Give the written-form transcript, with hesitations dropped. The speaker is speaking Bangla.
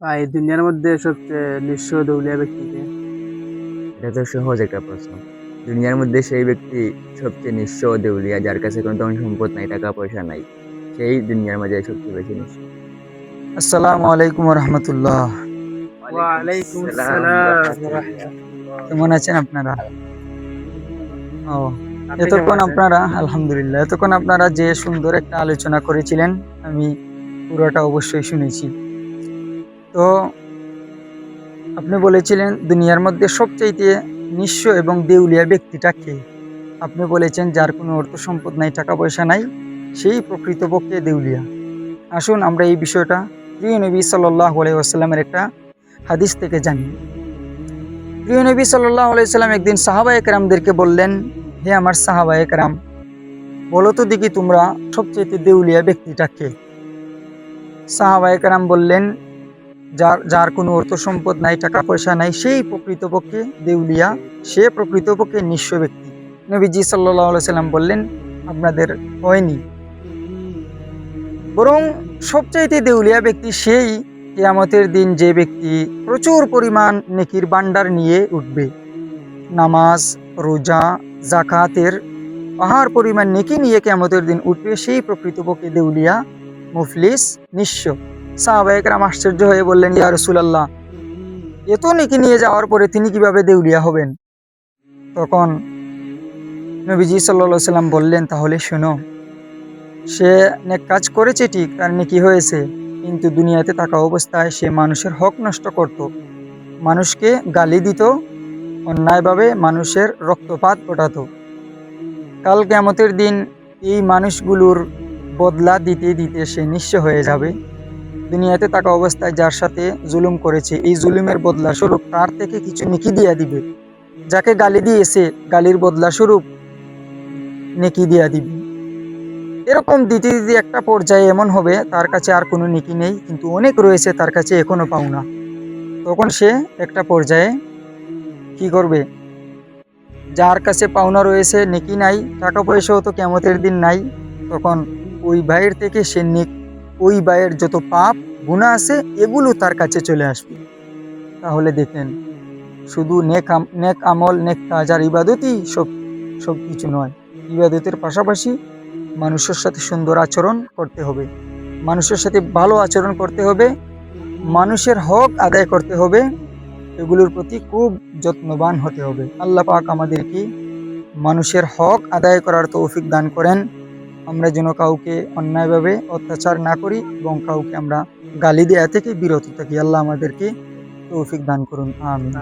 এই দুনিয়ার মধ্যে সবচেয়ে নিঃস্ব দেউলিয়া ব্যক্তিকে। এটা তো সহজ একটা প্রশ্ন। দুনিয়ার মধ্যে সেই ব্যক্তি সবচেয়ে নিঃস্ব ও দেউলিয়া, যার কাছে কোনো ধন সম্পদ নাই, টাকা পয়সা নাই। সেই দুনিয়ার মাঝে সবচেয়ে বেশি নিঃস্ব। আসসালামু আলাইকুম রহমতুল্লাহ। ওয়ালাইকুম আসসালাম আসসালাম ওয়া রাহমাতুল্লাহ। রাহমাতুল্লাহ। কেমন আছেন আপনারা? ও, আপনি কেমন এতক্ষণ আছেন? আপনারা আলহামদুলিল্লাহ, এতক্ষণ আপনারা যে সুন্দর একটা আলোচনা করেছিলেন, আমি পুরোটা অবশ্যই শুনেছি। তো আপনি বলেছিলেন দুনিয়ার মধ্যে সবচাইতে নিঃস্ব এবং দেউলিয়া ব্যক্তিটা কে? আপনি বলেছেন যার কোনো অর্থ সম্পদ নাই, টাকা পয়সা নাই, সেই প্রকৃতপক্ষে দেউলিয়া। আসুন আমরা এই বিষয়টা প্রিয় নবী সাল্লাল্লাহু আলাইহি ওয়াসাল্লামের একটা হাদিস থেকে জানি। প্রিয় নবী সাল্লাল্লাহু আলাইহি সাল্লাম একদিন সাহাবায়ে কেরামদেরকে বললেন, হে আমার সাহাবায়ে কেরাম, বলো তো দেখি তোমরা সবচেয়ে দেউলিয়া ব্যক্তিটা কে? সাহাবায়ে কেরাম বললেন, যার যার কোনো অর্থ সম্পদ নাই, টাকা পয়সা নাই, সেই প্রকৃতপক্ষে দেউলিয়া, সে প্রকৃতপক্ষে নিঃস্ব ব্যক্তি। নবীজি সাল্লাল্লাহু আলাইহি সাল্লাম বললেন, আপনাদের হয়নি, বরং সবচাইতে দেউলিয়া ব্যক্তি সেই কিয়ামতের দিন যে ব্যক্তি প্রচুর পরিমাণ নেকির ভান্ডার নিয়ে উঠবে। নামাজ, রোজা, জাকাতের পাহাড় পরিমাণ নেকি নিয়ে কিয়ামতের দিন উঠবে, সেই প্রকৃতপক্ষে দেউলিয়া, মুফলিস, নিঃস্ব। সাহাবায়ে কেরাম আশ্চর্য হয়ে বললেন, ইয়া রাসূলুল্লাহ, এত নেকি নিয়ে যাওয়ার পরে তিনি কিভাবে দেউলিয়া হবেন? তখন নবীজি সাল্লাল্লাহু আলাইহি সাল্লাম বললেন, তাহলে শোনো, সে নেক কাজ করেছে ঠিক, তার নেকি হয়েছে, কিন্তু দুনিয়াতে থাকা অবস্থায় সে মানুষের হক নষ্ট করত, মানুষকে গালি দিত, অন্যায়ভাবে মানুষের রক্তপাত ঘটাতো। কাল কিয়ামতের দিন এই মানুষগুলোর বদলা দিতে দিতে সে নিঃস্ব হয়ে যাবে। দুনিয়াতে থাকা অবস্থায় যার সাথে জুলুম করেছে, এই জুলুমের বদলা স্বরূপ তার থেকে কিছু নেকি দিয়া দিবে। যাকে গালি দিয়েছে, গালির বদলা স্বরূপ নেকি দিয়া দিবে। এরকম দিতে দিতে একটা পর্যায়ে এমন হবে তার কাছে আর কোনো নেকি নেই, কিন্তু অনেক রয়েছে তার কাছে এখনো পাওনা। তখন সে একটা পর্যায়ে কি করবে? যার কাছে পাওনা রয়েছে, নেকি নাই, টাকা পয়সাও তো কিয়ামতের দিন নাই, তখন ওই ভাইয়ের থেকে সে ওই ভাইয়ের যত পাপ গুনাহ আছে এগুলো তার কাছে চলে আসবে। তাহলে দেখেন, শুধু নেক আমল, নেক কাজ আর ইবাদতই সব কিছু নয়। ইবাদতের পাশাপাশি মানুষের সাথে সুন্দর আচরণ করতে হবে, মানুষের সাথে ভালো আচরণ করতে হবে, মানুষের হক আদায় করতে হবে, এগুলোর প্রতি খুব যত্নবান হতে হবে। আল্লাহ পাক আমাদেরকে মানুষের হক আদায় করার তৌফিক দান করেন। আমরা যেন কাউকে অন্যায়ভাবে অত্যাচার না করি এবং কাউকে আমরা গালি দেয়া থেকে বিরত থাকি। আল্লাহ আমাদেরকে তৌফিক দান করুন, আমিন।